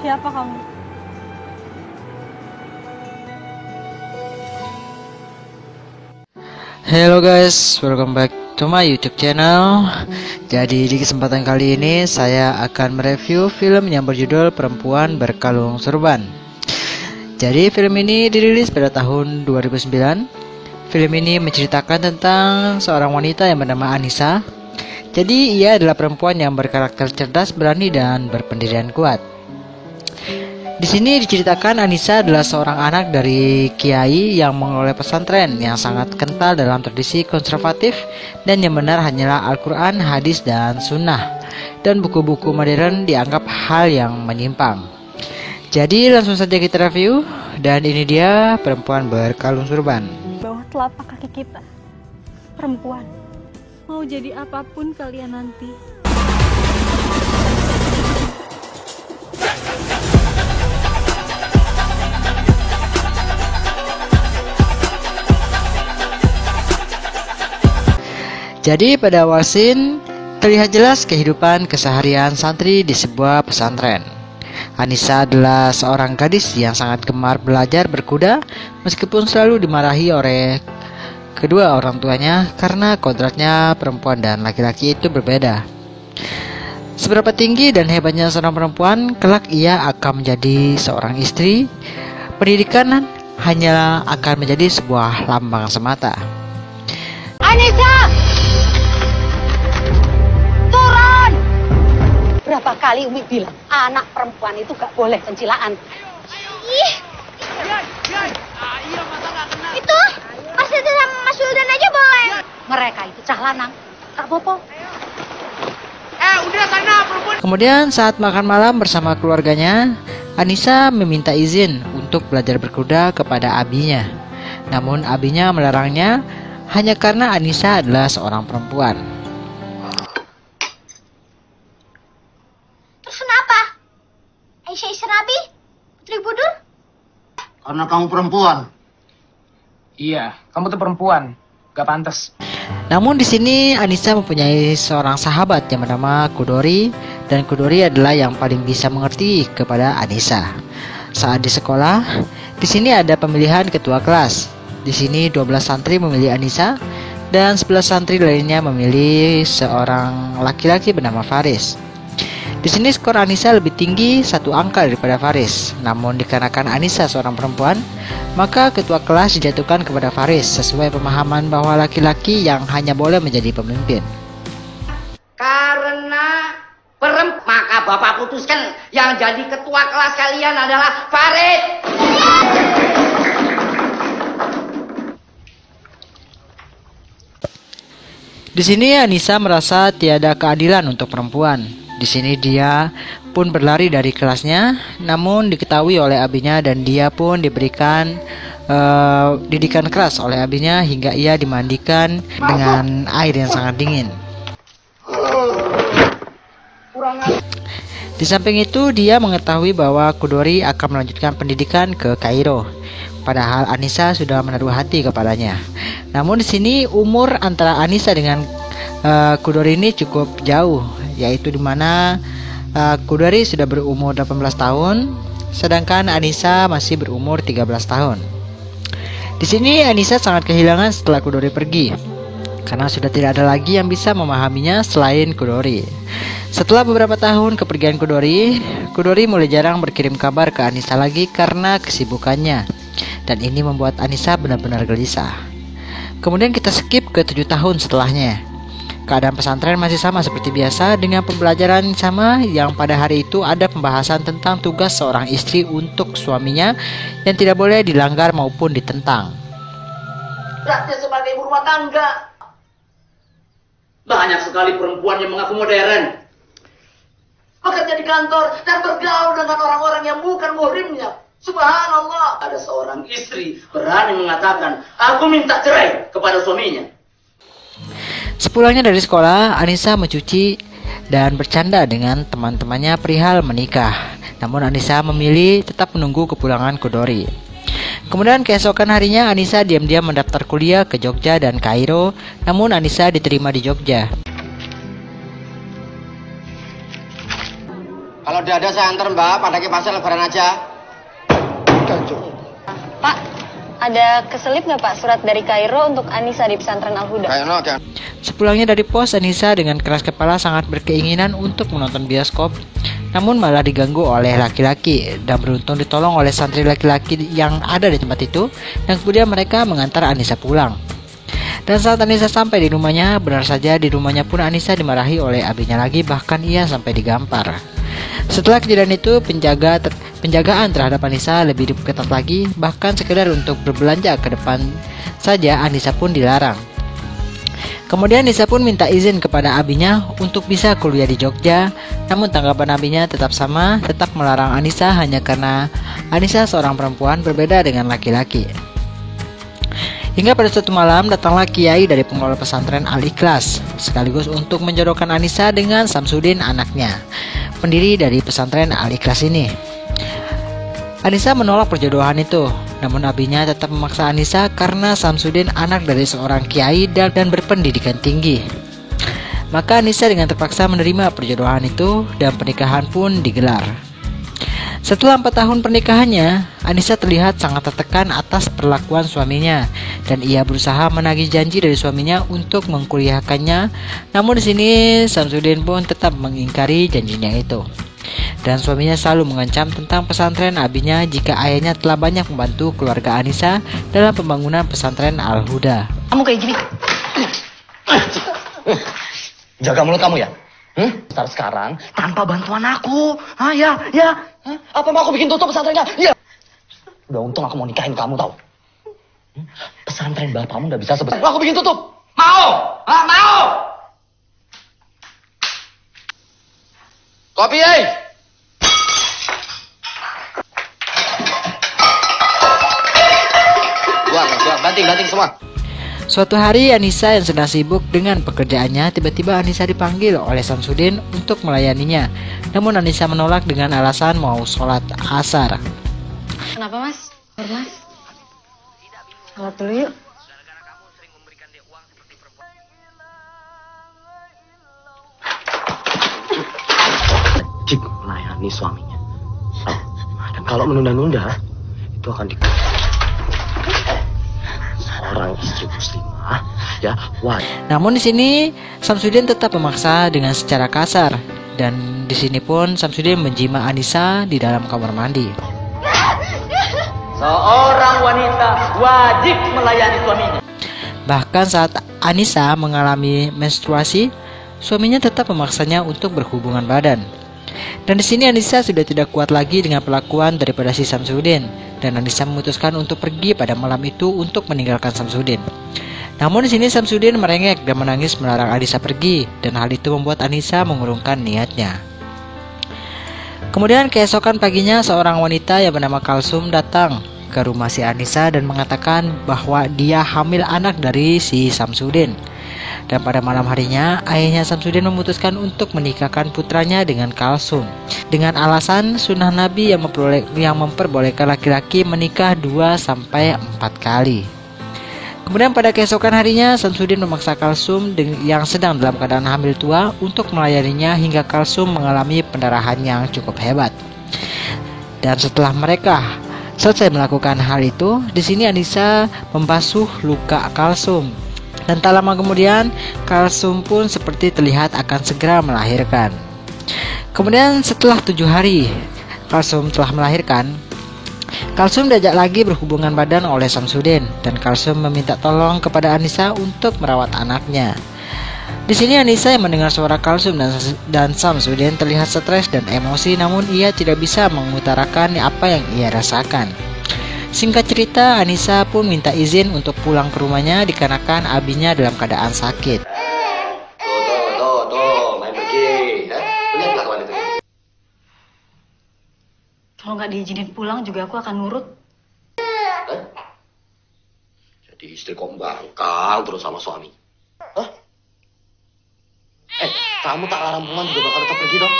Siapa kamu? Hello guys, welcome back to my YouTube channel. Jadi di kesempatan kali ini saya akan mereview film yang berjudul Perempuan Berkalung Sorban. Jadi film ini dirilis pada tahun 2009. Film ini menceritakan tentang seorang wanita yang bernama Anissa. Jadi ia adalah perempuan yang berkarakter cerdas, berani dan berpendirian kuat. Di sini diceritakan Anissa adalah seorang anak dari kiai yang mengelola pesantren yang sangat kental dalam tradisi konservatif, dan yang benar hanyalah Al-Quran, hadis, dan sunnah, dan buku-buku modern dianggap hal yang menyimpang. Jadi langsung saja kita review, dan ini dia Perempuan Berkalung Sorban. Bawah telapak kaki kita, perempuan. Mau jadi apapun kalian nanti. Jadi pada awal scene terlihat jelas kehidupan keseharian santri di sebuah pesantren. Anissa adalah seorang gadis yang sangat gemar belajar berkuda, meskipun selalu dimarahi oleh kedua orang tuanya karena kodratnya perempuan dan laki-laki itu berbeda. Seberapa tinggi dan hebatnya seorang perempuan, kelak ia akan menjadi seorang istri. Pendidikan hanya akan menjadi sebuah lambang semata. Anissa! Turun! Berapa kali Umi bilang, anak perempuan itu gak boleh pencilaan. Ih, itu Mas Dede sama Mas Wildan aja boleh. Mereka itu cah lanang, tak bopo. Udah sana perempuan. Kemudian saat makan malam bersama keluarganya, Anissa meminta izin untuk belajar berkuda kepada abinya. Namun abinya melarangnya hanya karena Anissa adalah seorang perempuan. Terus kenapa? Aisyah istri Nabi, Putri Budur? Karena kamu perempuan. Iya, kamu tuh perempuan, gak pantas. Namun di sini Anissa mempunyai seorang sahabat yang bernama Kudori, dan Kudori adalah yang paling bisa mengerti kepada Anissa. Saat di sekolah, di sini ada pemilihan ketua kelas. Di sini 12 santri memilih Anissa, dan 11 santri lainnya memilih seorang laki-laki bernama Faris. Di sini skor Anissa lebih tinggi 1 angka daripada Faris. Namun dikarenakan Anissa seorang perempuan, maka ketua kelas dijatuhkan kepada Faris sesuai pemahaman bahwa laki-laki yang hanya boleh menjadi pemimpin. Karena maka Bapak putuskan yang jadi ketua kelas kalian adalah Farid. Di sini Anissa merasa tiada keadilan untuk perempuan. Di sini dia pun berlari dari kelasnya, namun diketahui oleh abinya dan dia pun diberikan didikan keras oleh abinya hingga ia dimandikan dengan air yang sangat dingin. Di samping itu dia mengetahui bahwa Kudori akan melanjutkan pendidikan ke Kairo, padahal Anissa sudah menaruh hati kepadanya. Namun di sini umur antara Anissa dengan Kudori ini cukup jauh, yaitu dimana Kudori sudah berumur 18 tahun, sedangkan Anissa masih berumur 13 tahun. Di sini Anissa sangat kehilangan setelah Kudori pergi, karena sudah tidak ada lagi yang bisa memahaminya selain Kudori. Setelah beberapa tahun kepergian Kudori mulai jarang berkirim kabar ke Anissa lagi karena kesibukannya, dan ini membuat Anissa benar-benar gelisah. Kemudian kita skip ke 7 tahun setelahnya. Keadaan pesantren masih sama seperti biasa dengan pembelajaran sama, yang pada hari itu ada pembahasan tentang tugas seorang istri untuk suaminya yang tidak boleh dilanggar maupun ditentang. Beratnya sebagai ibu rumah tangga. Banyak sekali perempuan yang mengaku modern, bekerja di kantor dan bergaul dengan orang-orang yang bukan muhrimnya. Subhanallah, ada seorang istri berani mengatakan, aku minta cerai kepada suaminya. Sepulangnya dari sekolah, Anissa mencuci dan bercanda dengan teman-temannya perihal menikah. Namun Anissa memilih tetap menunggu kepulangan Kudori. Kemudian keesokan harinya Anissa diam-diam mendaftar kuliah ke Jogja dan Kairo. Namun Anissa diterima di Jogja. Kalau udah ada saya antar Mbak, pada ke pasar lebaran aja. Pak, ada keselip nggak Pak surat dari Kairo untuk Anissa di pesantren Al-Huda? Sepulangnya dari pos, Anissa dengan keras kepala sangat berkeinginan untuk menonton bioskop, namun malah diganggu oleh laki-laki dan beruntung ditolong oleh santri laki-laki yang ada di tempat itu, dan kemudian mereka mengantar Anissa pulang. Dan saat Anissa sampai di rumahnya, benar saja di rumahnya pun Anissa dimarahi oleh abinya lagi, bahkan ia sampai digampar. Setelah kejadian itu, penjagaan terhadap Anissa lebih ketat lagi, bahkan sekedar untuk berbelanja ke depan saja Anissa pun dilarang. Kemudian Anissa pun minta izin kepada abinya untuk bisa kuliah di Jogja, namun tanggapan abinya tetap sama, tetap melarang Anissa hanya karena Anissa seorang perempuan berbeda dengan laki-laki. Hingga pada suatu malam datanglah kiai dari pengelola pesantren Al-Ikhlas sekaligus untuk menjodohkan Anissa dengan Samsudin anaknya, pendiri dari pesantren Al-Ikhlas ini. Anissa menolak perjodohan itu, namun abinya tetap memaksa Anissa karena Samsudin anak dari seorang kiai dan berpendidikan tinggi. Maka Anissa dengan terpaksa menerima perjodohan itu dan pernikahan pun digelar. Setelah 4 tahun pernikahannya, Anissa terlihat sangat tertekan atas perlakuan suaminya dan ia berusaha menagih janji dari suaminya untuk mengkuliahkannya. Namun di sini Samsudin pun tetap mengingkari janjinya itu. Dan suaminya selalu mengancam tentang pesantren abinya jika ayahnya telah banyak membantu keluarga Anissa dalam pembangunan pesantren Al-Huda. Kamu kayak gini. Jaga mulut kamu ya. Start sekarang tanpa bantuan aku. Ya. Apa mau aku bikin tutup pesantrennya? Ya. Udah untung aku mau nikahin kamu tau. Pesantren bapakmu udah bisa sebesar. Aku bikin tutup. Mau? Mau. Kopi, Buang, banting semua. Suatu hari Anissa yang sedang sibuk dengan pekerjaannya, tiba-tiba Anissa dipanggil oleh Samsudin untuk melayaninya. Namun Anissa menolak dengan alasan mau sholat asar. Kenapa Mas? Mas? Sholat dulu yuk. Wajib melayani suaminya. Dan kalau menunda-nunda, itu akan seorang istri muslimah ya wajib. Namun di sini Samsudin tetap memaksa dengan secara kasar, dan di sini pun Samsudin menjima Anissa di dalam kamar mandi. Seorang wanita wajib melayani suaminya. Bahkan saat Anissa mengalami menstruasi, suaminya tetap memaksanya untuk berhubungan badan. Dan di sini Anissa sudah tidak kuat lagi dengan perlakuan daripada si Samsudin, dan Anissa memutuskan untuk pergi pada malam itu untuk meninggalkan Samsudin. Namun di sini Samsudin merengek dan menangis melarang Anissa pergi, dan hal itu membuat Anissa mengurungkan niatnya. Kemudian keesokan paginya seorang wanita yang bernama Kalsum datang ke rumah si Anissa dan mengatakan bahwa dia hamil anak dari si Samsudin. Dan pada malam harinya, ayahnya Samsudin memutuskan untuk menikahkan putranya dengan Kalsum dengan alasan sunnah Nabi yang memperbolehkan laki-laki menikah 2-4 kali. Kemudian pada keesokan harinya, Samsudin memaksa Kalsum yang sedang dalam keadaan hamil tua untuk melayaninya hingga Kalsum mengalami pendarahan yang cukup hebat. Dan setelah mereka selesai melakukan hal itu, di sini Anissa membasuh luka Kalsum. Dan tak lama kemudian, Kalsum pun seperti terlihat akan segera melahirkan. Kemudian setelah 7 hari Kalsum telah melahirkan, Kalsum diajak lagi berhubungan badan oleh Samsudin, dan Kalsum meminta tolong kepada Anissa untuk merawat anaknya. Di sini Anissa yang mendengar suara Kalsum dan Samsudin terlihat stres dan emosi, namun ia tidak bisa mengutarakan apa yang ia rasakan. Singkat cerita, Anissa pun minta izin untuk pulang ke rumahnya dikarenakan abinya dalam keadaan sakit. Tuh, main pergi. Lihat kelakuan itu. Kalau nggak diizinin pulang juga aku akan nurut. Jadi istri kok bangkal terus sama suami. Kamu tak larang pulang juga bakal tetap pergi dong.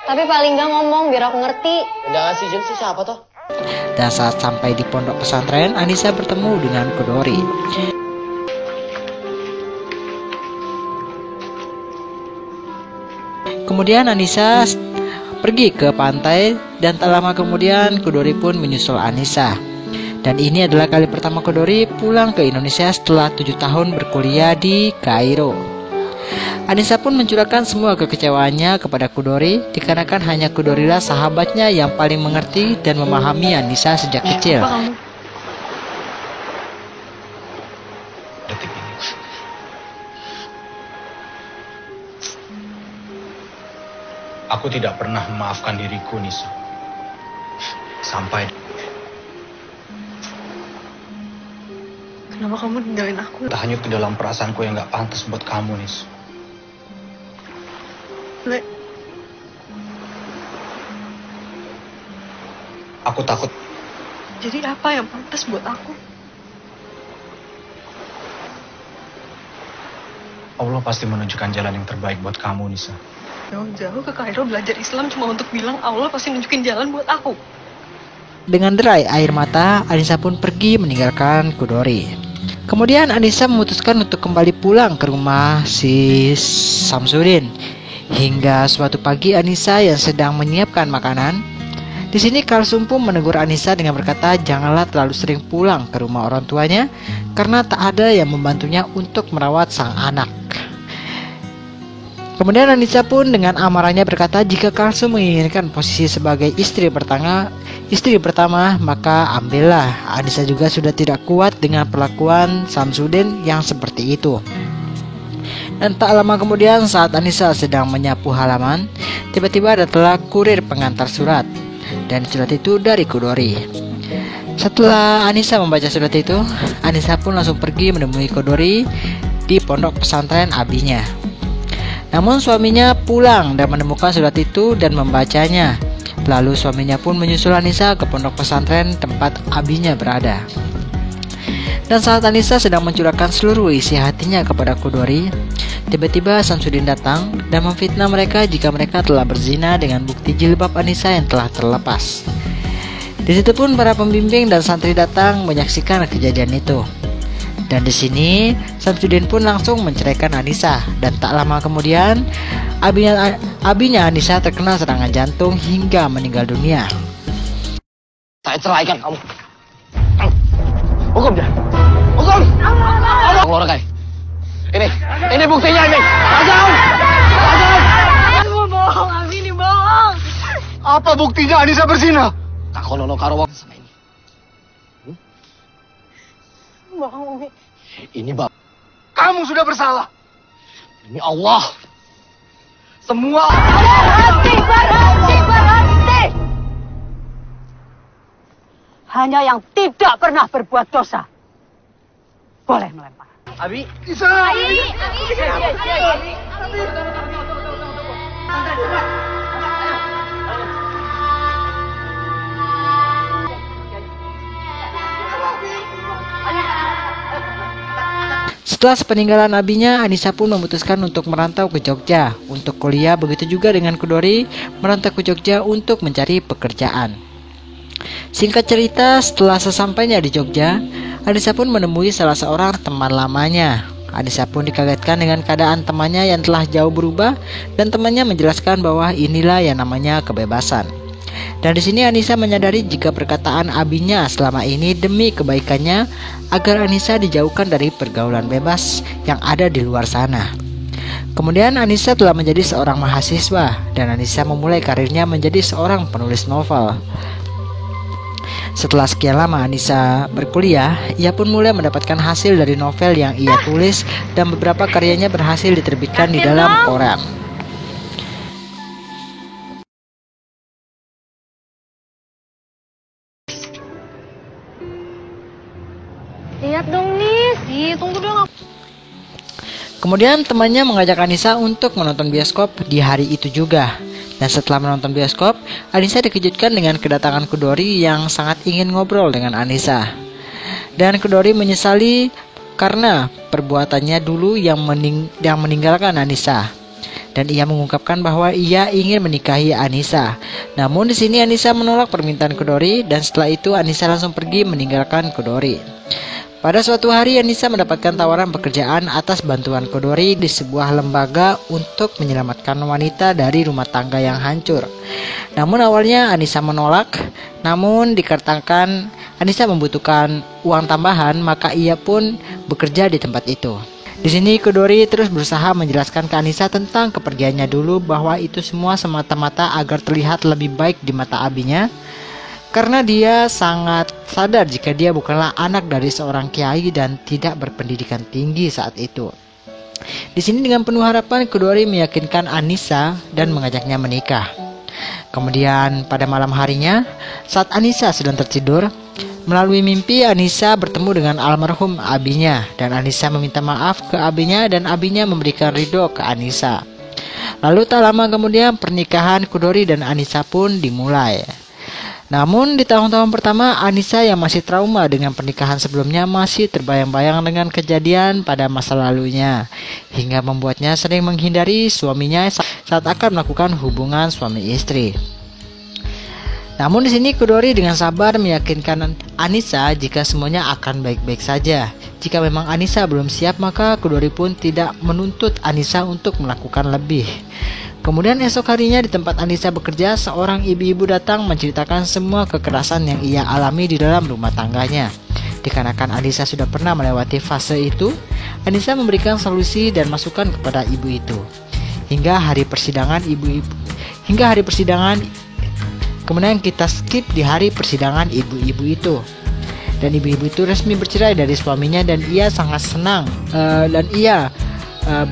Tapi paling nggak ngomong biar aku ngerti. Nggak ngasih izin sih siapa toh? Dan saat sampai di pondok pesantren, Anissa bertemu dengan Kodori. Kemudian Anissa pergi ke pantai dan tak lama kemudian Chudori pun menyusul Anissa. Dan ini adalah kali pertama Chudori pulang ke Indonesia setelah 7 tahun berkuliah di Kairo. Anissa pun mencurahkan semua kekecewaannya kepada Chudori dikarenakan hanya Chudorilah sahabatnya yang paling mengerti dan memahami Anissa sejak kecil. Aku tidak pernah memaafkan diriku, Nisa. Sampai... Kenapa kamu tinggalin aku? Tak hanyut ke dalam perasaanku yang gak pantas buat kamu, Nis. Le. Aku takut. Jadi apa yang pantas buat aku? Allah pasti menunjukkan jalan yang terbaik buat kamu, Nisa. Jauh-jauh ke Kairo belajar Islam cuma untuk bilang Allah pasti nunjukin jalan buat aku. Dengan derai air mata, Anissa pun pergi meninggalkan Chudori. Kemudian Anissa memutuskan untuk kembali pulang ke rumah si Samsudin. Hingga suatu pagi Anissa yang sedang menyiapkan makanan. Di sini Kalsum pun menegur Anissa dengan berkata janganlah terlalu sering pulang ke rumah orang tuanya karena tak ada yang membantunya untuk merawat sang anak. Kemudian Anissa pun dengan amarahnya berkata jika Kalsum menginginkan posisi sebagai istri pertama maka ambillah. Anissa juga sudah tidak kuat dengan perlakuan Samsudin yang seperti itu. Dan tak lama kemudian saat Anissa sedang menyapu halaman, tiba-tiba datanglah kurir pengantar surat. Dan surat itu dari Chudori. Setelah Anissa membaca surat itu, Anissa pun langsung pergi menemui Chudori di pondok pesantren abinya. Namun suaminya pulang dan menemukan surat itu dan membacanya. Lalu suaminya pun menyusul Anissa ke pondok pesantren tempat abinya berada. Dan saat Anissa sedang mencurahkan seluruh isi hatinya kepada Chudori, tiba-tiba Samsudin datang dan memfitnah mereka jika mereka telah berzina dengan bukti jilbab Anissa yang telah terlepas. Di situ pun para pembimbing dan santri datang menyaksikan kejadian itu. Dan di sini Samsudin pun langsung menceraikan Anissa dan tak lama kemudian abinya Anissa terkena serangan jantung hingga meninggal dunia. Saya ceraikan kamu. Hukum dia. Hukum. Keluar kai. Ini buktinya ini. Pasang. Kamu bohong, Abi ini bohong. Apa buktinya Anissa berzina? Tak kono karo wong sama ini. Bohong, Umi. Ini bab. Kamu sudah bersalah. Ini Allah. Semua. Berhenti. Hanya yang tidak pernah berbuat dosa boleh melempar. Abi. Nisa. Setelah sepeninggalan abinya, Anissa pun memutuskan untuk merantau ke Jogja untuk kuliah. Begitu juga dengan Chudori merantau ke Jogja untuk mencari pekerjaan. Singkat cerita, setelah sesampainya di Jogja, Anissa pun menemui salah seorang teman lamanya. Anissa pun dikagetkan dengan keadaan temannya yang telah jauh berubah dan temannya menjelaskan bahwa inilah yang namanya kebebasan. Dan di sini Anissa menyadari jika perkataan abinya selama ini demi kebaikannya agar Anissa dijauhkan dari pergaulan bebas yang ada di luar sana. Kemudian Anissa telah menjadi seorang mahasiswa dan Anissa memulai karirnya menjadi seorang penulis novel. Setelah sekian lama Anissa berkuliah, ia pun mulai mendapatkan hasil dari novel yang ia tulis dan beberapa karyanya berhasil diterbitkan di dalam koran. Lihat dong, Nis. Tunggu dong. Kemudian temannya mengajak Anissa untuk menonton bioskop di hari itu juga. Dan setelah menonton bioskop, Anissa dikejutkan dengan kedatangan Chudori yang sangat ingin ngobrol dengan Anissa. Dan Chudori menyesali karena perbuatannya dulu yang meninggalkan Anissa. Dan ia mengungkapkan bahwa ia ingin menikahi Anissa. Namun di sini Anissa menolak permintaan Chudori dan setelah itu Anissa langsung pergi meninggalkan Chudori. Pada suatu hari Anissa mendapatkan tawaran pekerjaan atas bantuan Kodori di sebuah lembaga untuk menyelamatkan wanita dari rumah tangga yang hancur. Namun awalnya Anissa menolak, namun dikatakan Anissa membutuhkan uang tambahan, maka ia pun bekerja di tempat itu. Di sini Kodori terus berusaha menjelaskan ke Anissa tentang kepergiannya dulu, bahwa itu semua semata-mata agar terlihat lebih baik di mata abinya, karena dia sangat sadar jika dia bukanlah anak dari seorang kiai dan tidak berpendidikan tinggi saat itu. Di sini dengan penuh harapan Kodori meyakinkan Anissa dan mengajaknya menikah. Kemudian pada malam harinya, saat Anissa sedang tertidur, melalui mimpi Anissa bertemu dengan almarhum abinya, dan Anissa meminta maaf ke abinya dan abinya memberikan ridho ke Anissa. Lalu tak lama kemudian pernikahan Kodori dan Anissa pun dimulai. Namun di tahun-tahun pertama, Anissa yang masih trauma dengan pernikahan sebelumnya masih terbayang-bayang dengan kejadian pada masa lalunya, hingga membuatnya sering menghindari suaminya saat akan melakukan hubungan suami istri. Namun di sini Kodori dengan sabar meyakinkan Anissa jika semuanya akan baik-baik saja. Jika memang Anissa belum siap, maka Kodori pun tidak menuntut Anissa untuk melakukan lebih. Kemudian esok harinya di tempat Anissa bekerja, seorang ibu-ibu datang menceritakan semua kekerasan yang ia alami di dalam rumah tangganya. Dikarenakan Anissa sudah pernah melewati fase itu, Anissa memberikan solusi dan masukan kepada ibu itu. Hingga hari persidangan kemudian kita skip di hari persidangan ibu-ibu itu. Dan ibu-ibu itu resmi bercerai dari suaminya, dan ia sangat senang dan ia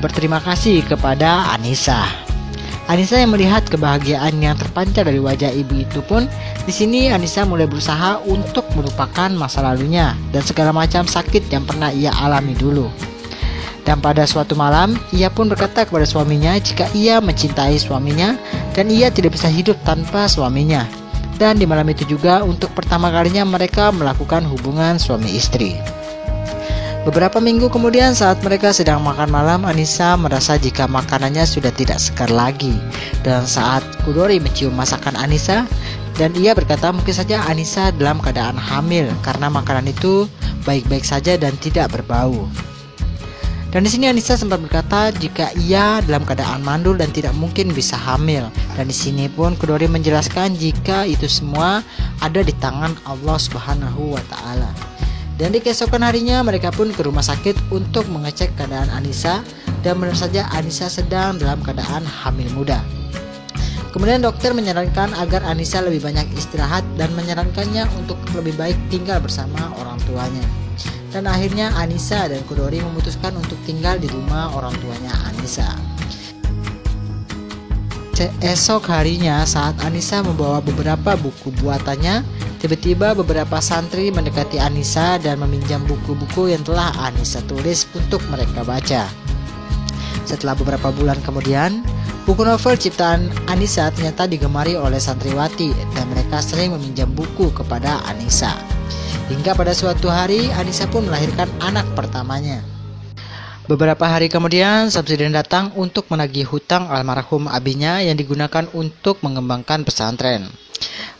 berterima kasih kepada Anissa. Anissa yang melihat kebahagiaan yang terpancar dari wajah ibu itu pun, di sini Anissa mulai berusaha untuk melupakan masa lalunya dan segala macam sakit yang pernah ia alami dulu. Dan pada suatu malam, ia pun berkata kepada suaminya jika ia mencintai suaminya dan ia tidak bisa hidup tanpa suaminya. Dan di malam itu juga untuk pertama kalinya mereka melakukan hubungan suami istri. Beberapa minggu kemudian saat mereka sedang makan malam, Anissa merasa jika makanannya sudah tidak segar lagi. Dan saat Kodori mencium masakan Anissa, dan ia berkata mungkin saja Anissa dalam keadaan hamil karena makanan itu baik-baik saja dan tidak berbau. Dan di sini Anissa sempat berkata jika ia dalam keadaan mandul dan tidak mungkin bisa hamil. Dan di sini pun Kodori menjelaskan jika itu semua ada di tangan Allah Subhanahu wa Ta'ala. Dan di keesokan harinya mereka pun ke rumah sakit untuk mengecek keadaan Anissa, dan benar saja Anissa sedang dalam keadaan hamil muda. Kemudian dokter menyarankan agar Anissa lebih banyak istirahat dan menyarankannya untuk lebih baik tinggal bersama orang tuanya. Dan akhirnya Anissa dan Kodori memutuskan untuk tinggal di rumah orang tuanya Anissa. Esok harinya saat Anissa membawa beberapa buku buatannya, tiba-tiba beberapa santri mendekati Anissa dan meminjam buku-buku yang telah Anissa tulis untuk mereka baca. Setelah beberapa bulan kemudian, buku novel ciptaan Anissa ternyata digemari oleh santriwati dan mereka sering meminjam buku kepada Anissa. Hingga pada suatu hari Anissa pun melahirkan anak pertamanya. Beberapa hari kemudian Samsudin datang untuk menagih hutang almarhum abinya yang digunakan untuk mengembangkan pesantren.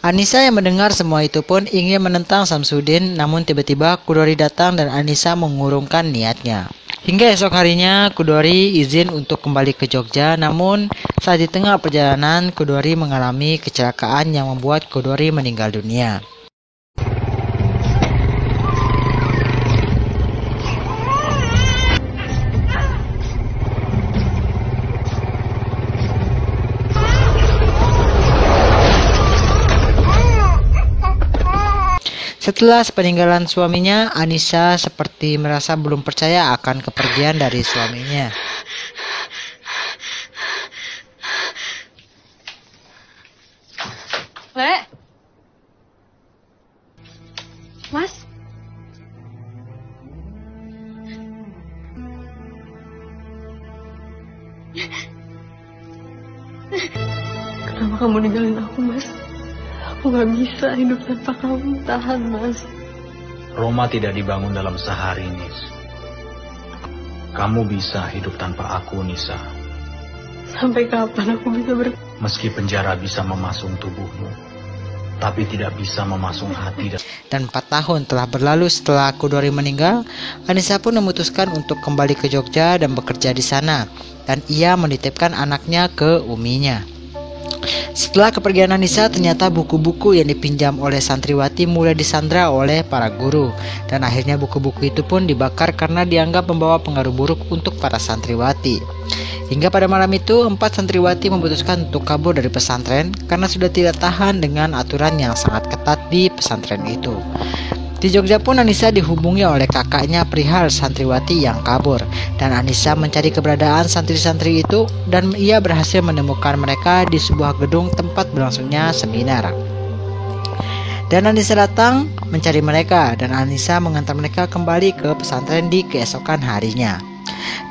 Anissa yang mendengar semua itu pun ingin menentang Samsudin, namun tiba-tiba Kodori datang dan Anissa mengurungkan niatnya. Hingga esok harinya Kodori izin untuk kembali ke Jogja, namun saat di tengah perjalanan Kodori mengalami kecelakaan yang membuat Kodori meninggal dunia. Setelah sepeninggalan suaminya, Anissa seperti merasa belum percaya akan kepergian dari suaminya. Le? Mas? Kenapa kamu ninggalin aku, Mas? Aku gak bisa hidup tanpa kamu. Tahan, Mas. Roma tidak dibangun dalam sehari, Nis. Kamu bisa hidup tanpa aku, Nisa. Sampai kapan aku bisa Meski penjara bisa memasung tubuhmu, tapi tidak bisa memasung hati. Dan 4 tahun telah berlalu setelah Kudori meninggal, Anissa pun memutuskan untuk kembali ke Jogja dan bekerja di sana. Dan ia menitipkan anaknya ke uminya. Setelah kepergian Anissa, ternyata buku-buku yang dipinjam oleh santriwati mulai disandra oleh para guru. Dan akhirnya buku-buku itu pun dibakar karena dianggap membawa pengaruh buruk untuk para santriwati. Hingga pada malam itu, 4 santriwati memutuskan untuk kabur dari pesantren karena sudah tidak tahan dengan aturan yang sangat ketat di pesantren itu. Di Jogja pun Anissa dihubungi oleh kakaknya perihal santriwati yang kabur, dan Anissa mencari keberadaan santri-santri itu dan ia berhasil menemukan mereka di sebuah gedung tempat berlangsungnya seminar. Dan Anissa datang mencari mereka dan Anissa mengantar mereka kembali ke pesantren di keesokan harinya.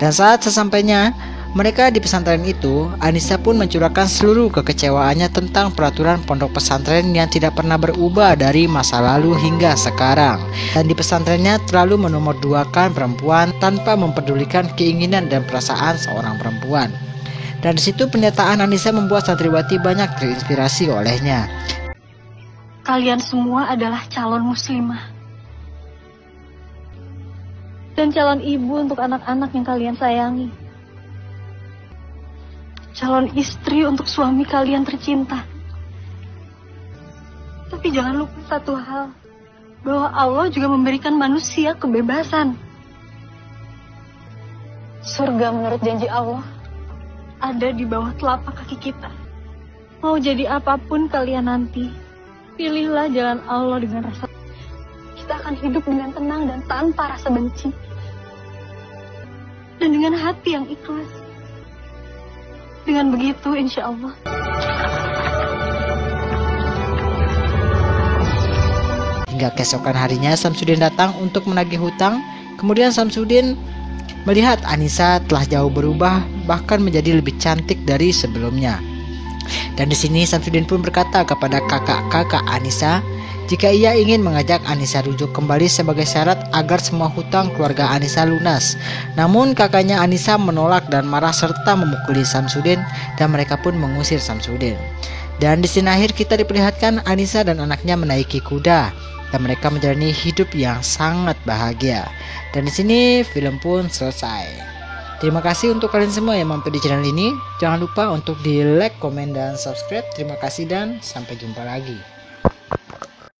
Dan saat sesampainya mereka di pesantren itu, Anissa pun mencurahkan seluruh kekecewaannya tentang peraturan pondok pesantren yang tidak pernah berubah dari masa lalu hingga sekarang. Dan di pesantrennya terlalu menomorduakan perempuan tanpa mempedulikan keinginan dan perasaan seorang perempuan. Dan di situ pernyataan Anissa membuat santriwati banyak terinspirasi olehnya. Kalian semua adalah calon muslimah. Dan calon ibu untuk anak-anak yang kalian sayangi. Calon istri untuk suami kalian tercinta. Tapi jangan lupa satu hal, bahwa Allah juga memberikan manusia kebebasan. Surga menurut janji Allah ada di bawah telapak kaki kita. Mau jadi apapun kalian nanti, pilihlah jalan Allah dengan rasa. Kita akan hidup dengan tenang dan tanpa rasa benci. Dan dengan hati yang ikhlas. Dengan begitu, insya Allah. Hingga keesokan harinya Samsudin datang untuk menagih hutang. Kemudian Samsudin melihat Anissa telah jauh berubah, bahkan menjadi lebih cantik dari sebelumnya. Dan di sini Samsudin pun berkata kepada kakak-kakak Anissa, jika ia ingin mengajak Anissa rujuk kembali sebagai syarat agar semua hutang keluarga Anissa lunas. Namun kakaknya Anissa menolak dan marah serta memukuli Samsudin dan mereka pun mengusir Samsudin. Dan di sini akhir kita diperlihatkan Anissa dan anaknya menaiki kuda dan mereka menjalani hidup yang sangat bahagia. Dan di sini film pun selesai. Terima kasih untuk kalian semua yang mampir di channel ini. Jangan lupa untuk di like, komen, dan subscribe. Terima kasih dan sampai jumpa lagi.